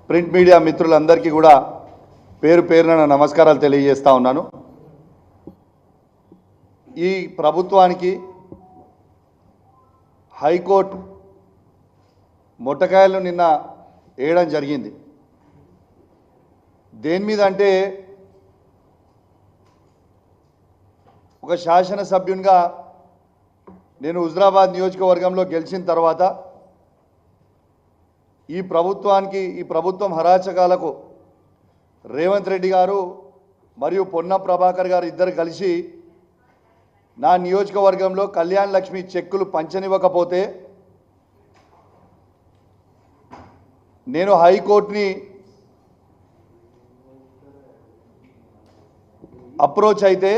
Print media మిత్రులందరికీ కూడా పేరు పేరున నమస్కారాలు తెలియజేస్తా ఉన్నాను. ఈ ప్రభుత్వానికి హైకోర్టు మొట్టకాయలు నిన్న వేయడం జరిగింది. దేని మీద అంటే ఒక శాసనసభ్యునిగా నేను హుజరాబాద్ నియోజకవర్గంలో గెలిచిన తర్వాత ఈ ప్రభుత్వం హరాచకాలకు రేవంత్ రెడ్డి గారు మరియు పొన్నం ప్రభాకర్ గారు ఇద్దరు కలిసి నా నియోజకవర్గంలో కళ్యాణ్ లక్ష్మి చెక్కులు పంచనివ్వకపోతే నేను హైకోర్టుని అప్రోచ్ అయితే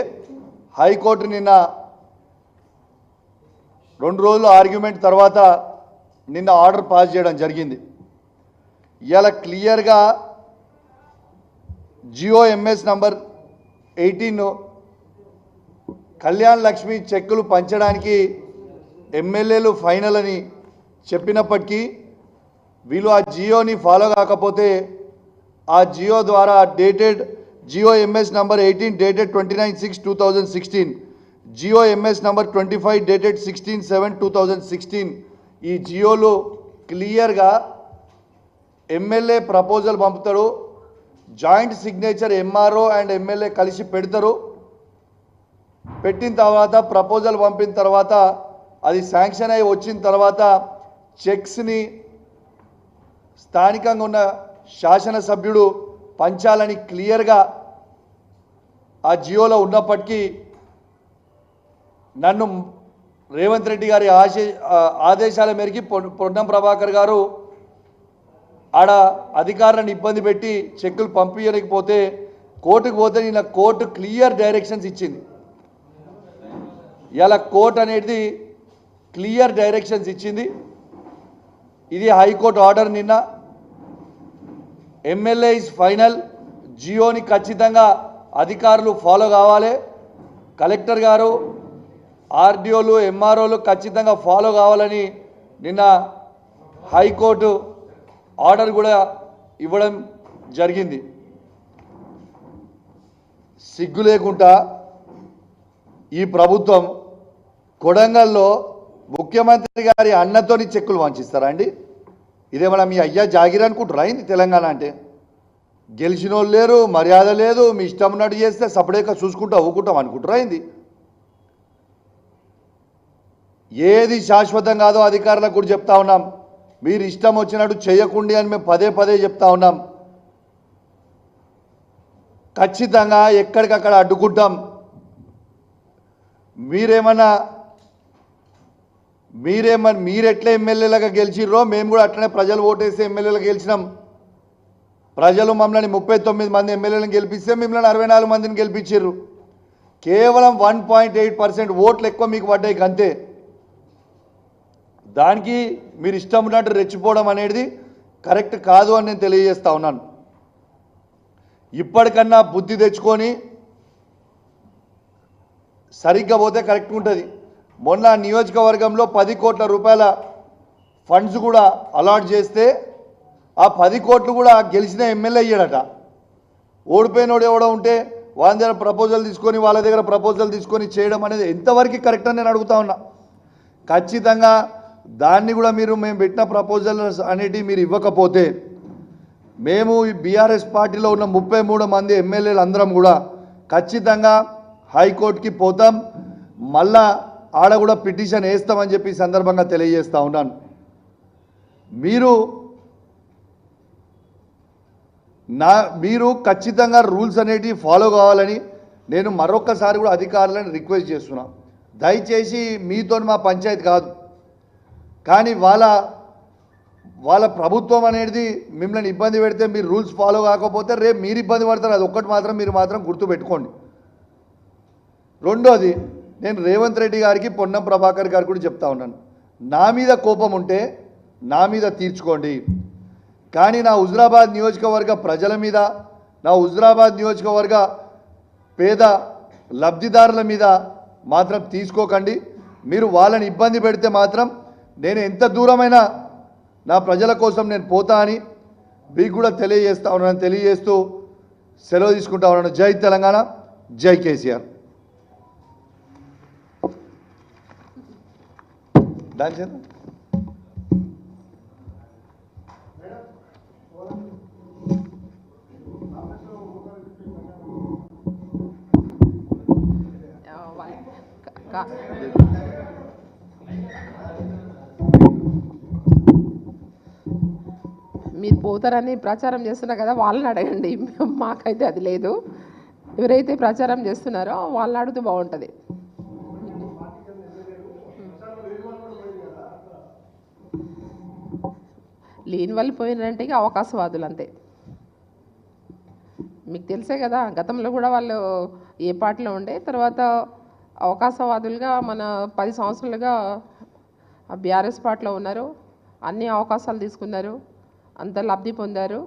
హైకోర్టు నిన్న 2 రోజులు ఆర్గ్యుమెంట్ తర్వాత నిన్న ఆర్డర్ పాస్ చేయడం జరిగింది. ఇలా క్లియర్గా GOMS నంబర్ 18 కళ్యాణ్ లక్ష్మి చెక్కులు పంచడానికి ఎమ్మెల్యేలు ఫైనల్ అని చెప్పినప్పటికీ వీళ్ళు ఆ జియోని ఫాలో కాకపోతే ఆ జియో ద్వారా dated GOMS number 18 dated 29/6/2016, GOMS number 25 dated 16/7/2016 ఈ జియోలో క్లియర్గా ఎమ్మెల్యే ప్రపోజల్ పంపుతారు, joint signature MRO and MLA కలిసి పెడతారు. పెట్టిన తర్వాత ప్రపోజల్ పంపిన తర్వాత అది శాంక్షన్ అయి వచ్చిన తర్వాత చెక్స్ని స్థానికంగా ఉన్న శాసనసభ్యుడు పంచాలని క్లియర్గా ఆ జియోలో ఉన్నప్పటికీ నన్ను రేవంత్ రెడ్డి గారి ఆదేశాల మేరకు పొన్నం ప్రభాకర్ గారు ఆడ అధికారులను ఇబ్బంది పెట్టి చెక్కులు పంపించలేకపోతే కోర్టుకు పోతే నిన్న కోర్టు క్లియర్ డైరెక్షన్స్ ఇచ్చింది. ఇలా కోర్టు అనేది క్లియర్ డైరెక్షన్స్ ఇచ్చింది. ఇది హైకోర్టు ఆర్డర్. నిన్న ఎమ్మెల్యే ఇస్ ఫైనల్, జియోని ఖచ్చితంగా అధికారులు ఫాలో కావాలి, కలెక్టర్ గారు RDOలు MROలు ఖచ్చితంగా ఫాలో కావాలని నిన్న హైకోర్టు ఆర్డర్ కూడా ఇవ్వడం జరిగింది. సిగ్గు లేకుండా ఈ ప్రభుత్వం కొడంగల్లో ముఖ్యమంత్రి గారి అన్నతోని చెక్కులు వంచిస్తారా అండి? ఇదేమన్నా మీ అయ్యా జాగిర్ అనుకుంటారా అయింది తెలంగాణ అంటే? గెలిచిన వాళ్ళు లేరు, మర్యాద లేదు, మీ ఇష్టం ఉన్నట్టు చేస్తే సపరేట్గా చూసుకుంటా ఊకుంటాం అనుకుంటారా అయింది? ఏది శాశ్వతం కాదో అధికారులకు కూడా చెప్తా ఉన్నాం. మీరు ఇష్టం వచ్చినట్టు చేయకండి అని మేము పదే పదే చెప్తా ఉన్నాం. ఖచ్చితంగా ఎక్కడికక్కడ అడ్డుకుంటాం. మీరెట్లా ఎమ్మెల్యేలుగా గెలిచిర్రో మేము కూడా అట్లనే ప్రజలు ఓటేసి ఎమ్మెల్యేలుగా గెలిచినాం. ప్రజలు మమ్మల్ని 39 మంది ఎమ్మెల్యేలను గెలిపిస్తే మిమ్మల్ని 64 మందిని గెలిపించారు. కేవలం 1.8% ఓట్లు ఎక్కువ మీకు పడ్డాయి అంతే. దానికి మీరు ఇష్టం ఉన్నట్టు రెచ్చిపోవడం అనేది కరెక్ట్ కాదు అని నేను తెలియజేస్తా ఉన్నాను. ఇప్పటికన్నా బుద్ధి తెచ్చుకొని సరిగ్గా పోతే కరెక్ట్ ఉంటుంది. మొన్న నియోజకవర్గంలో 10 కోట్ల రూపాయల ఫండ్స్ కూడా అలాట్ చేస్తే ఆ 10 కోట్లు కూడా గెలిచిన ఎమ్మెల్యే అయ్యాడట. ఓడిపోయినోడు ఎవడో ఉంటే వాళ్ళ దగ్గర ప్రపోజల్ తీసుకొని చేయడం అనేది ఎంతవరకు కరెక్ట్ అని నేను అడుగుతా ఉన్నా. ఖచ్చితంగా దాన్ని కూడా మేము పెట్టిన ప్రపోజల్స్ అనేటివి మీరు ఇవ్వకపోతే మేము ఈ BRS పార్టీలో ఉన్న 33 మంది ఎమ్మెల్యేలు అందరం కూడా ఖచ్చితంగా హైకోర్టుకి పోతాం. మళ్ళా ఆడ కూడా పిటిషన్ వేస్తామని చెప్పి సందర్భంగా తెలియజేస్తా ఉన్నాను. మీరు ఖచ్చితంగా రూల్స్ అనేటివి ఫాలో కావాలని నేను మరొక్కసారి కూడా అధికారులను రిక్వెస్ట్ చేస్తున్నాను. దయచేసి మీతో మా పంచాయతీ కాదు, కానీ వాళ్ళ ప్రభుత్వం అనేది మిమ్మల్ని ఇబ్బంది పెడితే మీరు రూల్స్ ఫాలో కాకపోతే రేపు మీరు ఇబ్బంది పడతారు. అది ఒక్కటి మాత్రం మీరు గుర్తుపెట్టుకోండి. రెండోది, నేను రేవంత్ రెడ్డి గారికి పొన్నం ప్రభాకర్ గారికి కూడా చెప్తా ఉన్నాను, నా మీద కోపం ఉంటే నా మీద తీర్చుకోండి, కానీ నా హుజరాబాద్ నియోజకవర్గ ప్రజల మీద, నా హుజరాబాద్ నియోజకవర్గ పేద లబ్ధిదారుల మీద మాత్రం తీసుకోకండి. మీరు వాళ్ళని ఇబ్బంది పెడితే మాత్రం నేను ఎంత దూరమైనా నా ప్రజల కోసం నేను పోతా అని మీకు కూడా తెలియజేస్తా ఉన్నాను. తెలియజేస్తూ సెలవు తీసుకుంటా ఉన్నాను. జై తెలంగాణ, జై కేసీఆర్. దాని చేద్దాం. మీరు పోతారని ప్రచారం చేస్తున్నారు కదా, వాళ్ళని అడగండి. మాకైతే అది లేదు. ఎవరైతే ప్రచారం చేస్తున్నారో వాళ్ళని అడిగితే బాగుంటుంది. లేని వాళ్ళు పోయినంటే అవకాశవాదులు అంతే. మీకు తెలిసే కదా, గతంలో కూడా వాళ్ళు ఏ పార్టీలో ఉండే, తర్వాత అవకాశవాదులుగా మన 10 సంవత్సరాలుగా బీఆర్ఎస్ పార్టీలో ఉన్నారు. అన్ని అవకాశాలు తీసుకున్నారు, అంత లబ్ధి పొందారు,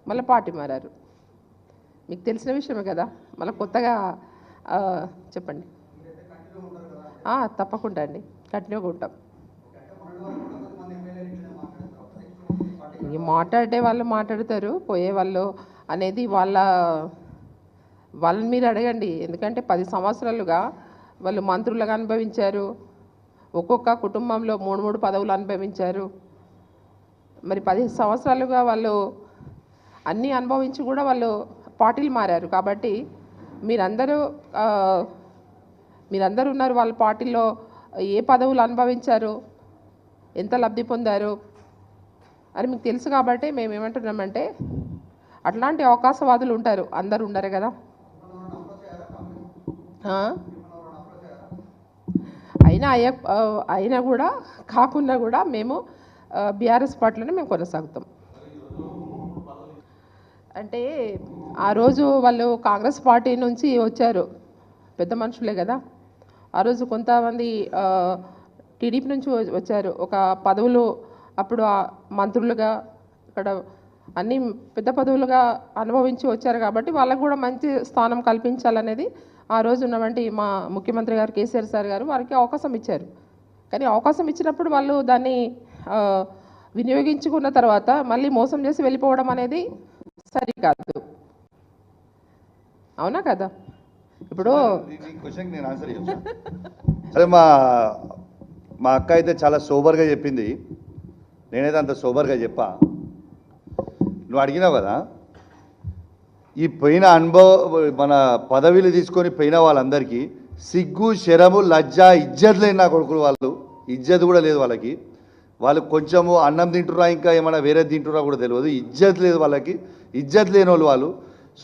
మళ్ళీ పార్టీ మారారు. మీకు తెలిసిన విషయమే కదా, మళ్ళీ కొత్తగా చెప్పండి. తప్పకుండా అండి, కంటిన్యూగా ఉంటాం. మాట్లాడే వాళ్ళు మాట్లాడతారు, పోయే వాళ్ళు అనేది వాళ్ళని మీరు అడగండి. ఎందుకంటే 10 సంవత్సరాలుగా వాళ్ళు మంత్రులుగా అనుభవించారు, ఒక్కొక్క కుటుంబంలో 3 పదవులు అనుభవించారు. మరి 10 సంవత్సరాలుగా వాళ్ళు అన్నీ అనుభవించి కూడా వాళ్ళు పార్టీలు మారారు. కాబట్టి మీరందరూ ఉన్నారు వాళ్ళ పార్టీలో, ఏ పదవులు అనుభవించారు, ఎంత లబ్ధి పొందారు అని మీకు తెలుసు. కాబట్టి మేము ఏమంటున్నామంటే, అట్లాంటి అవకాశవాదులు ఉంటారు, అందరు ఉండరు కదా. అయినా కూడా కాకుండా కూడా మేము బీఆర్ఎస్ పార్టీలోనే మేము కొనసాగుతాం. అంటే ఆ రోజు వాళ్ళు కాంగ్రెస్ పార్టీ నుంచి వచ్చారు, పెద్ద మనుషులే కదా. ఆ రోజు కొంతమంది టీడీపీ నుంచి వచ్చారు, ఒక పదవులు అప్పుడు మంత్రులుగా ఇక్కడ అన్ని పెద్ద పదవులుగా అనుభవించి వచ్చారు. కాబట్టి వాళ్ళకు కూడా మంచి స్థానం కల్పించాలనేది ఆ రోజు ఉన్నటువంటి మా ముఖ్యమంత్రి గారు కేసీఆర్ సార్ గారు వారికి అవకాశం ఇచ్చారు. కానీ అవకాశం ఇచ్చినప్పుడు వాళ్ళు దాన్ని వినియోగించుకున్న తర్వాత మళ్ళీ మోసం చేసి వెళ్ళిపోవడం అనేది సరికాదు. అవునా కదా? ఇప్పుడు క్వశ్చన్ నేను ఆన్సర్ చేస్తాను. సరే, మా అక్క అయితే చాలా సోబర్గా చెప్పింది, నేనైతే అంత సోబర్గా చెప్పా. నువ్వు అడిగినావు కదా, ఈ పోయిన మన పదవిలు తీసుకొని పోయిన వాళ్ళందరికీ సిగ్గు, శరము, లజ్జ, ఇజ్జత్ లేని నా కొడుకులు. వాళ్ళు ఇజ్జత్ కూడా లేదు వాళ్ళకి. వాళ్ళు కొంచెము అన్నం తింటురా, ఇంకా ఏమైనా వేరే తింటురా కూడా తెలియదు. ఇజ్జత్ లేదు వాళ్ళకి. ఇజ్జత్ లేని వాళ్ళు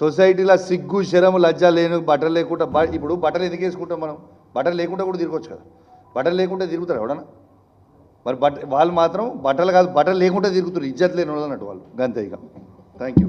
సొసైటీలో సిగ్గు, శరము, లజ్జ లేని, బట్టలు లేకుండా. ఇప్పుడు బట్టలు ఎందుకు వేసుకుంటాం మనం? బట్టలు లేకుండా కూడా తిరగవచ్చు కదా. బట్టలు లేకుండా తిరుగుతారు ఎవడన్నా? మరి వాళ్ళు మాత్రం బట్టలు కాదు, బట్టలు లేకుండా తిరుగుతారు, ఇజ్జత్ లేని వాళ్ళు అన్నట్టు వాళ్ళు. గంతే. ఇక థ్యాంక్ యూ.